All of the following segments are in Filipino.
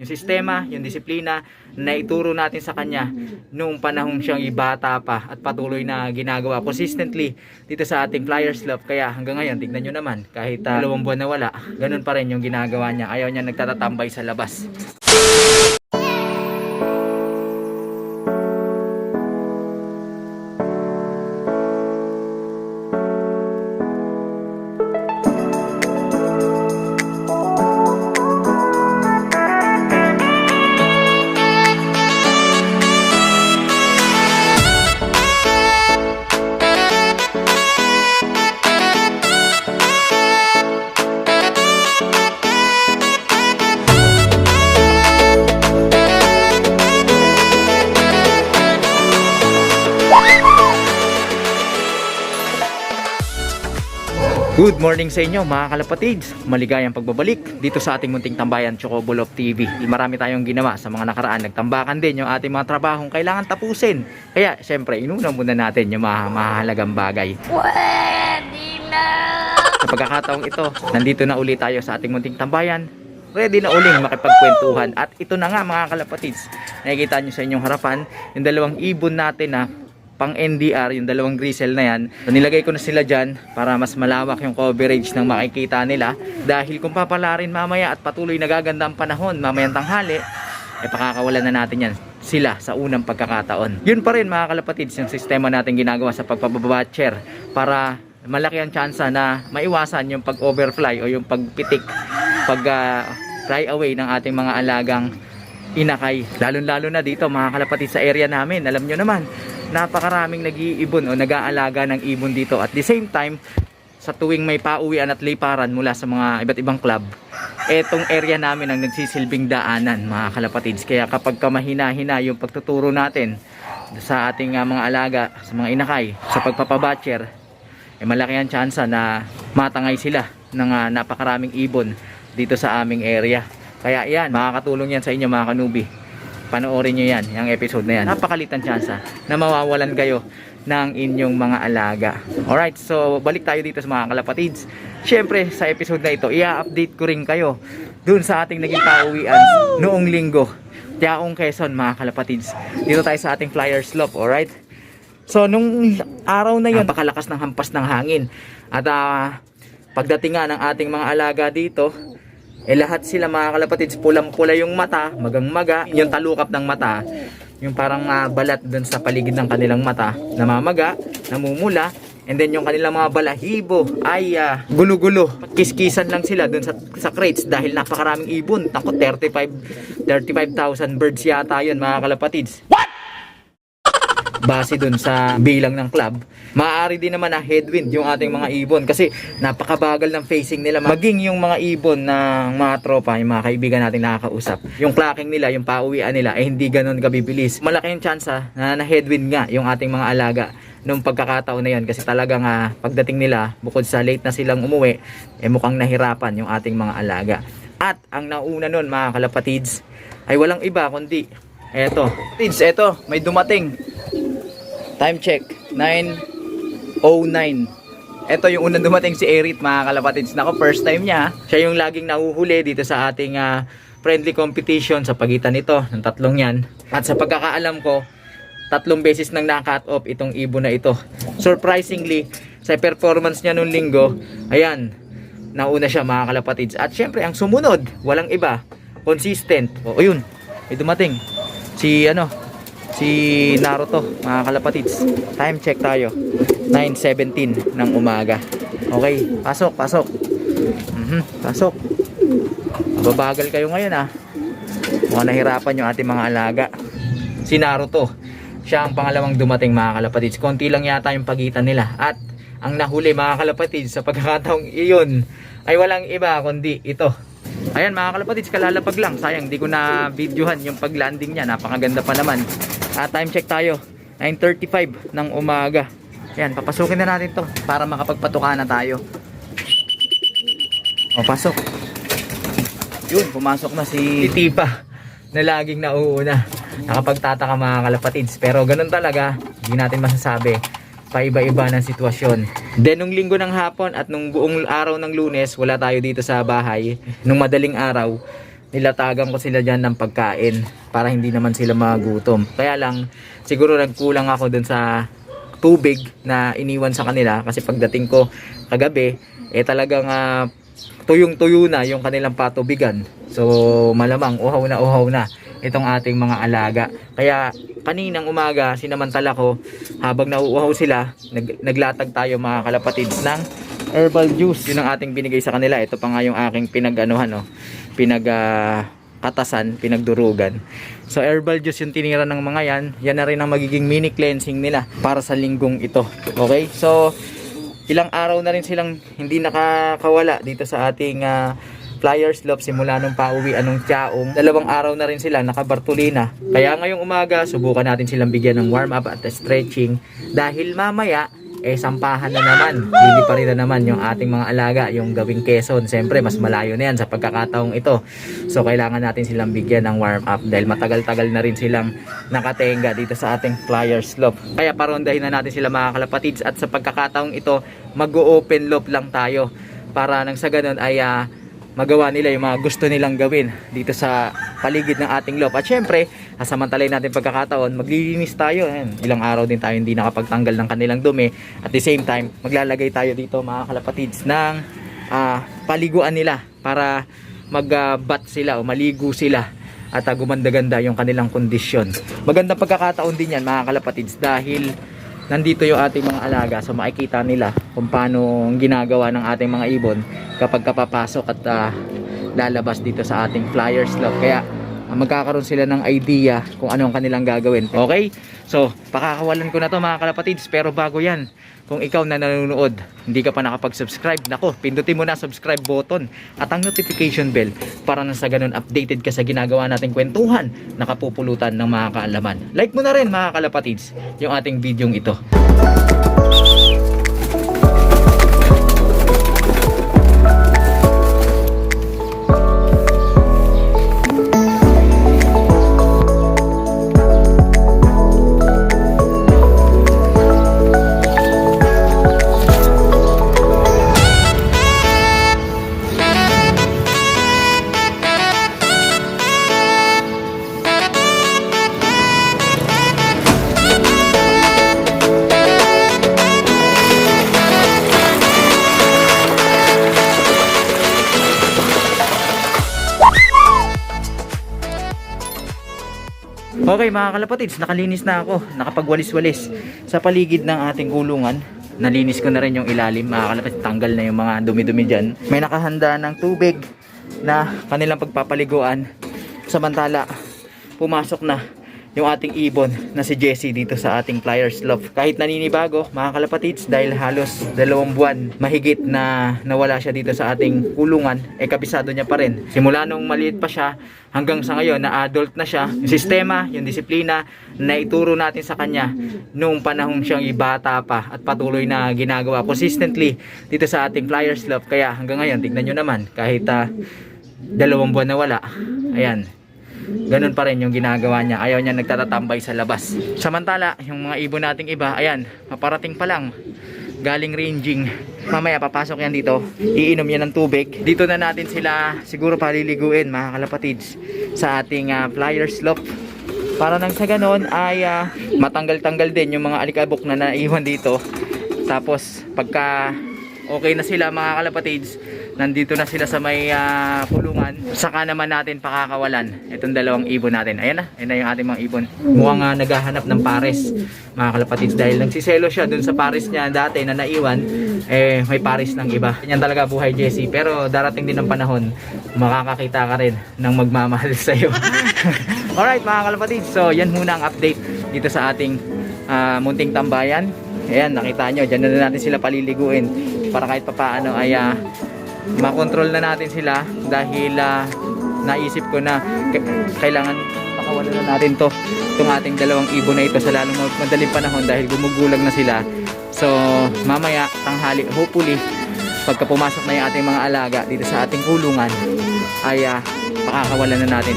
Yung sistema, yung disiplina na ituro natin sa kanya noong panahong siyang ibata pa at patuloy na ginagawa consistently dito sa ating Flyers Club. Kaya hanggang ngayon, tignan nyo naman, kahit 2 buwan na wala, ganun pa rin yung ginagawa niya. Ayaw niya nagtatatambay sa labas. Good morning sa inyo mga kalapatids. Maligayang pagbabalik dito sa ating munting tambayan, Chocobolof TV. Marami tayong ginawa sa mga nakaraan. Nagtambakan din yung ating mga trabahong kailangan tapusin. Kaya syempre inuna muna natin yung mga mahalagang bagay. Pwede na! Sa pagkakataong ito, nandito na ulit tayo sa ating munting tambayan. Ready na uling makipagkwentuhan. At ito na nga mga kalapatids, nakikita nyo sa inyong harapan yung dalawang ibon natin na pang NDR, yung dalawang grisel na yan. So, nilagay ko na sila dyan para mas malawak yung coverage ng makikita nila. Dahil kung papalarin mamaya at patuloy nagaganda ang panahon mamayang tanghali, pakakawalan na natin yan sila sa unang pagkakataon. Yun pa rin mga kalapatids, yung sistema natin ginagawa sa pagpapabatcher para malaki ang tsansa na maiwasan yung pag-overfly o yung pagpitik, pag-fly away ng ating mga alagang inakay. Lalo na dito mga kalapatids sa area namin. Alam nyo naman, napakaraming nag-iibon o nag-aalaga ng ibon dito. At the same time, sa tuwing may pauwian at liparan mula sa mga iba't ibang club, etong area namin ang nagsisilbing daanan mga kalapatids. Kaya kapag kamahina-hina yung pagtuturo natin sa ating mga alaga, sa mga inakay, sa pagpapabatcher, malaki ang tsansa na matangay sila ng napakaraming ibon dito sa aming area. Kaya yan, makakatulong yan sa inyo mga kanubi. Panoorin nyo yan, yung episode na yan. Napakalitan tsansa na mawawalan kayo ng inyong mga alaga. Alright, so balik tayo dito sa mga kalapatids. Siyempre, sa episode na ito, i-update ko rin kayo dun sa ating naging pauwian noong linggo. Tiaong Quezon mga kalapatids. Dito tayo sa ating Flyers Club, alright? So, nung araw na yun, napakalakas ng hampas ng hangin. At pagdating nga ng ating mga alaga dito, lahat sila mga kalapatids, pulang-pula yung mata, magang-maga, yung talukap ng mata, yung parang balat dun sa paligid ng kanilang mata, namamaga, namumula, and then yung kanilang mga balahibo ay gulo-gulo. Kiskisan lang sila dun sa crates dahil napakaraming ibon. Tako, 35,000 birds yata yun mga kalapatids. Base dun sa bilang ng club. Maaari din naman na headwind yung ating mga ibon kasi napakabagal ng facing nila. Maging yung mga ibon ng mga tropa, yung mga kaibigan natin nakakausap, yung clocking nila, yung pauwian nila ay hindi ganun kabibilis. Malaki yung tsansa na headwind nga yung ating mga alaga nung pagkakataon na yun kasi talagang pagdating nila, bukod sa late na silang umuwi, mukhang nahirapan yung ating mga alaga. At ang nauna nun mga kalapatids ay walang iba kundi eto, may dumating. Time check, 9:09. Ito yung unang dumating si Erit mga kalapatids. Nako, first time niya. Siya yung laging nahuhuli dito sa ating friendly competition sa pagitan nito ng tatlong yan. At sa pagkakaalam ko, 3 beses nang na-cut off itong ibon na ito. Surprisingly, sa performance niya nung linggo, ayan, nauna siya mga kalapatids. At syempre, ang sumunod, walang iba, consistent. O yun, may dumating. Si Naruto mga kalapatids. Time check tayo, 9:17 ng umaga. Okay, pasok. Pasok. Babagal kayo ngayon Mukhang nahirapan yung ating mga alaga. Si Naruto, siya ang pangalawang dumating mga kalapatids. Konti lang yata yung pagitan nila. At ang nahuli mga kalapatids sa pagkakataong iyon ay walang iba kundi ito. Ayan mga kalapatids, kalalapag lang. Sayang, di ko na videohan yung paglanding niya. Napakaganda pa naman. Time check tayo, 9:35 ng umaga. Ayan, papasukin na natin to para makapagpatuka na tayo. O, pasok. Yun, pumasok na si Tipa na laging nauuna. Nakapagtataka mga kalapatids. Pero ganun talaga, hindi natin masasabi. Paiba-iba ng sitwasyon. Then nung linggo ng hapon at nung buong araw ng Lunes, wala tayo dito sa bahay. Nung madaling araw, nilatagan ko sila dyan ng pagkain para hindi naman sila magutom. Kaya lang siguro nagkulang ako dun sa tubig na iniwan sa kanila, kasi pagdating ko kagabi talagang tuyong-tuyo na yung kanilang patubigan. So malamang uhaw na itong ating mga alaga. Kaya kaninang umaga sinamantala ko, habang nauuhaw sila, naglatag tayo mga kalapatids ng herbal juice. Yun ang ating binigay sa kanila. Ito pa nga yung aking katasan, pinagdurugan. So herbal juice yung tinira ng mga yan. Yan na rin ang magiging mini cleansing nila para sa linggong ito. Okay? So ilang araw na rin silang hindi nakakawala dito sa ating Flyers Slope simula nung pauwi anong tiyaong. 2 araw na rin sila nakabartulina. Kaya ngayong umaga subukan natin silang bigyan ng warm up at stretching, dahil mamaya sampahan na naman, hindi pa rin na naman yung ating mga alaga, yung gawing Quezon. Siyempre mas malayo na yan sa pagkakataong ito. So kailangan natin silang bigyan ng warm up dahil matagal-tagal na rin silang nakatenga dito sa ating Flyers Slope. Kaya parondahin na natin sila mga kalapatids, at sa pagkakataong ito mag-open loop lang tayo para nang sa ganun ay magawa nila yung mga gusto nilang gawin dito sa paligid ng ating loop. At syempre, sasamantalayin natin pagkakataon, maglilinis tayo. Ayan, ilang araw din tayo hindi nakapagtanggal ng kanilang dumi. At the same time, maglalagay tayo dito mga kalapatids ng paliguan nila para mag-bath sila o maligo sila at gumanda-ganda yung kanilang kondisyon. Magandang pagkakataon din yan mga kalapatids, dahil nandito yung ating mga alaga, so makikita nila kung paano ginagawa ng ating mga ibon kapag kapapasok at lalabas dito sa ating Flyers Slope. Kaya magkakaroon sila ng idea kung ano ang kanilang gagawin. Okay? So pakakawalan ko na to mga kalapatids, pero bago yan, kung ikaw na nanonood, hindi ka pa nakapag-subscribe, nako, pindutin mo na subscribe button at ang notification bell para na sa ganun updated ka sa ginagawa nating kwentuhan na kapupulutan ng mga kaalaman. Like mo na rin mga kalapatids yung ating videong ito. Okay mga kalapatids, nakalinis na ako, nakapagwalis-walis sa paligid ng ating kulungan. Nalinis ko na rin yung ilalim mga kalapatids, tanggal na yung mga dumi-dumi dyan. May nakahanda ng tubig na kanilang pagpapaliguan, samantala pumasok na yung ating ibon na si Jessie dito sa ating Flyers Slope. Kahit naninibago mga kalapatids, dahil halos 2 buwan mahigit na nawala siya dito sa ating kulungan, kabisado niya pa rin. Simula nung maliit pa siya hanggang sa ngayon na adult na siya, yung sistema, yung disiplina na ituro natin sa kanya nung panahong siyang bata pa at patuloy na ginagawa consistently dito sa ating Flyers Slope. Kaya hanggang ngayon, tignan nyo naman, kahit 2 buwan na wala, ayan, ganun pa rin yung ginagawa niya. Ayaw niya nagtatatambay sa labas. Samantala, yung mga ibon nating iba, ayan, paparating pa lang, galing ranging. Mamaya papasok yan dito, iinom yan ng tubig. Dito na natin sila siguro paliliguin mga kalapatids sa ating Flyers Slope, para nang sa ganon ay matanggal-tanggal din yung mga alikabok na naiwan dito. Tapos pagka okay na sila mga kalapatids, nandito na sila sa may kulungan, saka naman natin pakakawalan itong 2 ibon natin. Ayan na yung ating mga ibon. Mukhang naghahanap ng pares mga kalapatids, dahil nagsiselo siya dun sa pares niya dati na naiwan, may pares ng iba. Yan talaga buhay Jessie, pero darating din ang panahon makakakita ka rin ng magmamahal sa'yo. Alright mga kalapatids, so yan muna ang update dito sa ating munting tambayan. Ayan, nakita nyo, dyan na natin sila paliliguin para kahit papaano ay makontrol na natin sila, dahil naisip ko na kailangan pakawalan na natin itong ating 2 ibon na ito sa lalong madaling panahon, dahil gumugulang na sila. So mamaya tanghali, hopefully pagka pumasok na yung ating mga alaga dito sa ating kulungan, ay pakakawalan na natin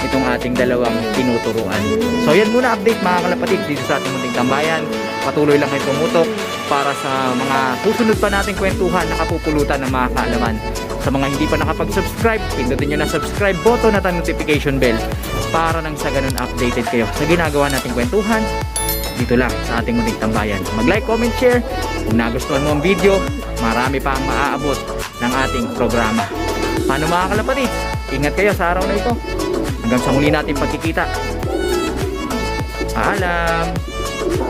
itong ating 2 tinuturuan. So yan muna update mga kalapatids dito sa ating munting tambayan. Patuloy lang kayo tumutok para sa mga susunod pa nating kwentuhan na kapupulutan ng mga kaalaman. Sa mga hindi pa nakapag-subscribe, pindutin nyo na subscribe button at ang notification bell para nang sa ganun updated kayo sa ginagawa nating kwentuhan dito lang sa ating munting tambayan. Mag-like, comment, share. Kung nagustuhan mo ang video, marami pa ang maaabot ng ating programa. Paano mga kalapatid? Ingat kayo sa araw na ito. Hanggang sa muli natin pagkikita. Paalam!